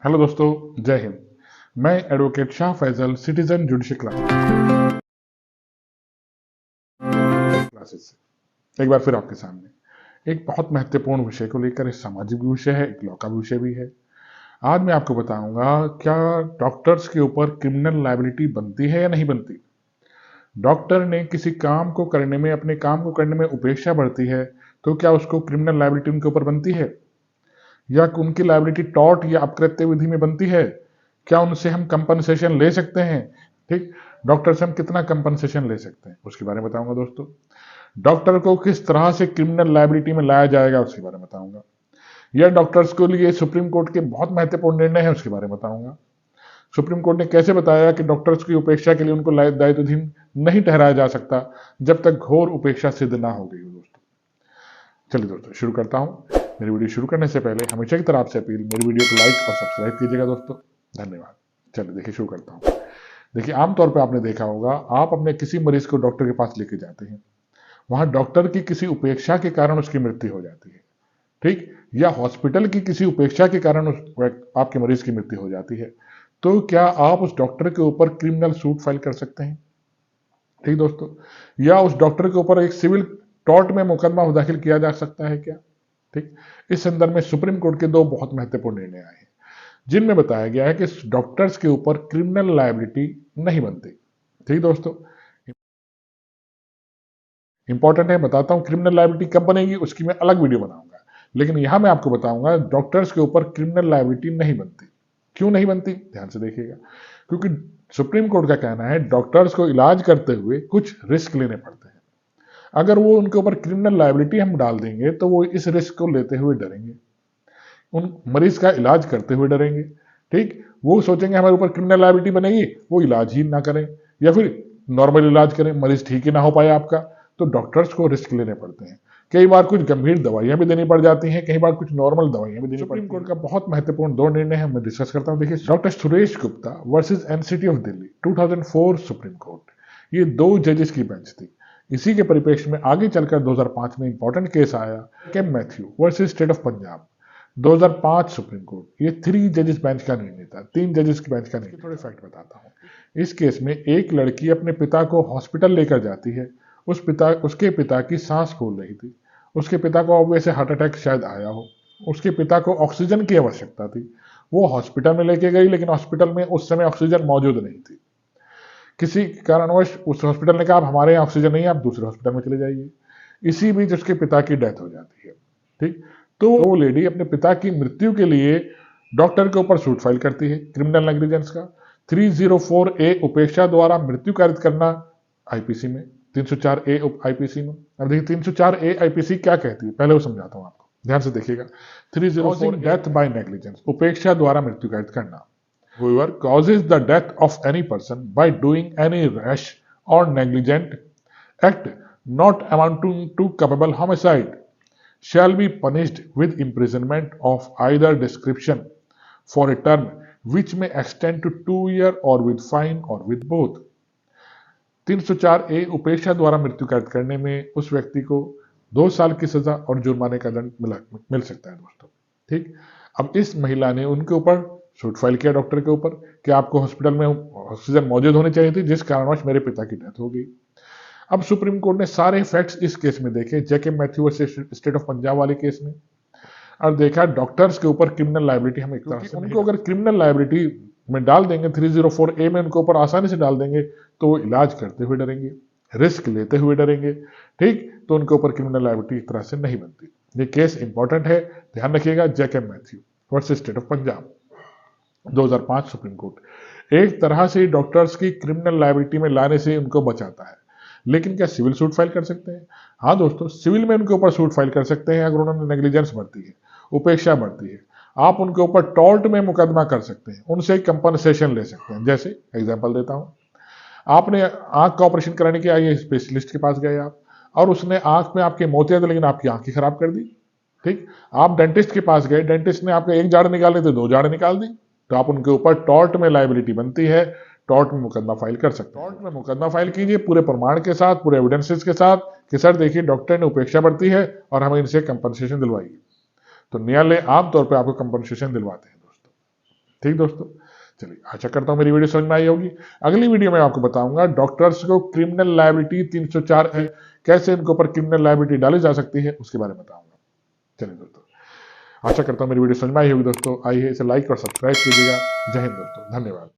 Hello दोस्तों, जय हिंद। मैं advocate Shah Faizal, citizen judicial classes से एक बार फिर आपके सामने एक बहुत महत्वपूर्ण विषय को लेकर, एक सामाजिक विषय है, एक लॉ का विषय भी है। आज मैं आपको बताऊंगा क्या डॉक्टर्स के ऊपर क्रिमिनल लायबिलिटी बनती है या नहीं बनती। डॉक्टर ने किसी काम को करने में, अपने काम को करने में उपेक्षा बढ़ती है तो क्या उसको क्रिमिनल लायबिलिटी उनके ऊपर बनती है, या उनकी लायबिलिटी टॉर्ट या अपकृत्य विधि में बनती है? क्या उनसे हम कंपनसेशन ले सकते हैं? ठीक, डॉक्टर से हम कितना कंपनसेशन ले सकते हैं उसके बारे में बताऊंगा दोस्तों। डॉक्टर को किस तरह से क्रिमिनल लायबिलिटी में लाया जाएगा उसके बारे में बताऊंगा। यह डॉक्टर्स के लिए सुप्रीम कोर्ट के बहुत महत्वपूर्ण निर्णय है, उसके बारे में बताऊंगा। सुप्रीम कोर्ट ने कैसे बताया कि डॉक्टर्स की उपेक्षा के लिए उनको दायित्वहीन नहीं ठहराया जा सकता जब तक घोर उपेक्षा सिद्ध ना हो गई हो। दोस्तों चलिए दोस्तों शुरू करता हूं। मेरी वीडियो शुरू करने से पहले हमेशा की तरह आपसे अपील, मेरी वीडियो को लाइक और सब्सक्राइब कीजिएगा दोस्तों। धन्यवाद। चलिए देखिए, शुरू करता हूँ। देखिए, आमतौर पर आपने देखा होगा, आप अपने किसी मरीज को डॉक्टर के पास लेके जाते हैं, वहां डॉक्टर की किसी उपेक्षा के कारण उसकी मृत्यु हो जाती है, ठीक, या हॉस्पिटल की किसी उपेक्षा के कारण आपके मरीज की मृत्यु हो जाती है, तो क्या आप उस डॉक्टर के ऊपर क्रिमिनल सूट फाइल कर सकते हैं? ठीक दोस्तों, या उस डॉक्टर के ऊपर एक सिविल टॉर्ट में मुकदमा दाखिल किया जा सकता है क्या? ठीक, इस संदर्भ में सुप्रीम कोर्ट के दो बहुत महत्वपूर्ण निर्णय आए हैं जिनमें बताया गया है कि डॉक्टर्स के ऊपर क्रिमिनल लायबिलिटी नहीं बनती। ठीक दोस्तों, इंपॉर्टेंट है, बताता हूं क्रिमिनल लायबिलिटी कब बनेगी, उसकी मैं अलग वीडियो बनाऊंगा। लेकिन यहां मैं आपको बताऊंगा डॉक्टर्स के ऊपर क्रिमिनल लायबिलिटी नहीं बनती। क्यों नहीं बनती, ध्यान से देखिएगा। क्योंकि सुप्रीम कोर्ट का कहना है डॉक्टर्स को इलाज करते हुए कुछ रिस्क लेने पड़ते हैं। अगर वो उनके ऊपर क्रिमिनल लायबिलिटी हम डाल देंगे तो वो इस रिस्क को लेते हुए डरेंगे, उन मरीज का इलाज करते हुए डरेंगे। ठीक, वो सोचेंगे हमारे ऊपर क्रिमिनल लायबिलिटी बनेगी, वो इलाज ही ना करें या फिर नॉर्मल इलाज करें, मरीज ठीक ही ना हो पाए आपका। तो डॉक्टर्स को रिस्क लेने पड़ते हैं। कई बार कुछ गंभीर दवाइयां भी देनी पड़ जाती हैं, कई बार कुछ नॉर्मल दवाइयां भी देनी पड़ती हैं। सुप्रीम कोर्ट का बहुत महत्वपूर्ण दो निर्णय है, मैं डिस्कस करता हूं। देखिए, doctor Suresh Gupta versus NCT of Delhi 2004 supreme court, ये दो जजेस की बेंच थी। इसी के परिप्रेक्ष्य में आगे चलकर 2005 में इंपॉर्टेंट केस आया, केम Mathew versus state of Punjab 2005 supreme court. ये 3 जजेस बेंच का निर्णय था, 3 जजेस की बेंच का निर्णय। थोड़े फैक्ट बताता हूँ। इस केस में एक लड़की अपने पिता को हॉस्पिटल लेकर जाती है। उसके पिता की सांस फूल रही थी। उसके पिता को ऑब्वियसली हार्ट अटैक शायद आया हो। उसके पिता को ऑक्सीजन की आवश्यकता थी। वो हॉस्पिटल में लेके गई, लेकिन हॉस्पिटल में उस समय ऑक्सीजन मौजूद नहीं थी। किसी कारणवश उस हॉस्पिटल ने कहा, आप हमारे यहाँ ऑक्सीजन नहीं है, आप दूसरे हॉस्पिटल में चले जाइए। इसी बीच उसके पिता की डेथ हो जाती है। ठीक, तो वो लेडी अपने पिता की मृत्यु के लिए डॉक्टर के ऊपर सूट फाइल करती है, क्रिमिनल नेग्लिजेंस का। 304 ए उपेक्षा द्वारा मृत्यु कारित करना आईपीसी में, 304 ए आईपीसी में। अब देखिए 304 ए आईपीसी क्या कहती है, पहले वो समझाता हूं आपको, ध्यान से देखिएगा। 304 डेथ बाय नेग्लिजेंस, उपेक्षा द्वारा मृत्यु कारित करना। Whoever causes the death of any person by doing any rash or negligent act not amounting to culpable homicide shall be punished with imprisonment of either description for a term which may extend to 2 years or with fine or with both। 304 ए उपेक्षा द्वारा मृत्यु कैद करने में उस व्यक्ति को 2 साल की सजा और जुर्माने का दंड मिल सकता है दोस्तों। ठीक, अब इस महिला ने उनके ऊपर सूट फाइल किया डॉक्टर के ऊपर कि आपको हॉस्पिटल में ऑक्सीजन मौजूद होनी चाहिए थी, जिस कारणवश मेरे पिता की डेथ हो गई। अब सुप्रीम कोर्ट ने सारे फैक्ट्स इस केस में देखे, JK Mathew versus state of Punjab वाले केस में, और देखा डॉक्टर्स के ऊपर क्रिमिनल लायबिलिटी हम एक तरह से उनको अगर क्रिमिनल लायबिलिटी में डाल देंगे, 304 ए में उनके ऊपर आसानी से डाल देंगे, तो वो इलाज करते हुए डरेंगे, रिस्क लेते हुए डरेंगे। ठीक, तो उनके ऊपर क्रिमिनल लायबिलिटी एक तरह से नहीं बनती। ये केस इंपॉर्टेंट है, ध्यान रखिएगा। JK Mathew versus state of Punjab 2005 supreme court एक तरह से डॉक्टर्स की क्रिमिनल लायबिलिटी में लाने से उनको बचाता है। लेकिन क्या सिविल सूट फाइल कर सकते हैं? हाँ दोस्तों, सिविल में उनके ऊपर सूट फाइल कर सकते हैं अगर उन्होंने नेग्लिजेंस बरती है, उपेक्षा बरती है। आप उनके ऊपर टॉर्ट में मुकदमा कर सकते हैं, उनसे कंपनसेशन ले सकते हैं। जैसे एग्जांपल देता हूं, आपने आंख का ऑपरेशन कराने के लिए स्पेशलिस्ट के पास गए आप, और उसने आंख में आपके मोतिया थे, लेकिन आपकी आंख ही खराब कर दी। ठीक, आप डेंटिस्ट के पास गए, डेंटिस्ट ने आपके एक जाड़ निकाले थे, 2 जाड़ निकाल दी, तो आप उनके ऊपर टॉर्ट में लायबिलिटी बनती है, टॉर्ट में मुकदमा फाइल कर सकते हैं। टॉर्ट में मुकदमा फाइल कीजिए पूरे प्रमाण के साथ, पूरे एविडेंसेस के साथ कि सर देखिए डॉक्टर ने उपेक्षा बरती है और हमें इनसे कंपनसेशन दिलवाइए। तो न्यायालय आमतौर पर आपको कंपनसेशन दिलवाते हैं दोस्तों। ठीक दोस्तों, चलिए आशा करता हूं मेरी वीडियो समझ में आई होगी। अगली वीडियो में आपको बताऊंगा डॉक्टर्स को क्रिमिनल लायबिलिटी 304 है, कैसे इनके ऊपर क्रिमिनल लायबिलिटी डाली जा सकती है उसके बारे में बताऊंगा। चलिए दोस्तों, आशा करता हूं मेरी वीडियो समझ में आई होगी दोस्तों। आइए इसे लाइक और सब्सक्राइब कीजिएगा। जय हिंद दोस्तों, धन्यवाद।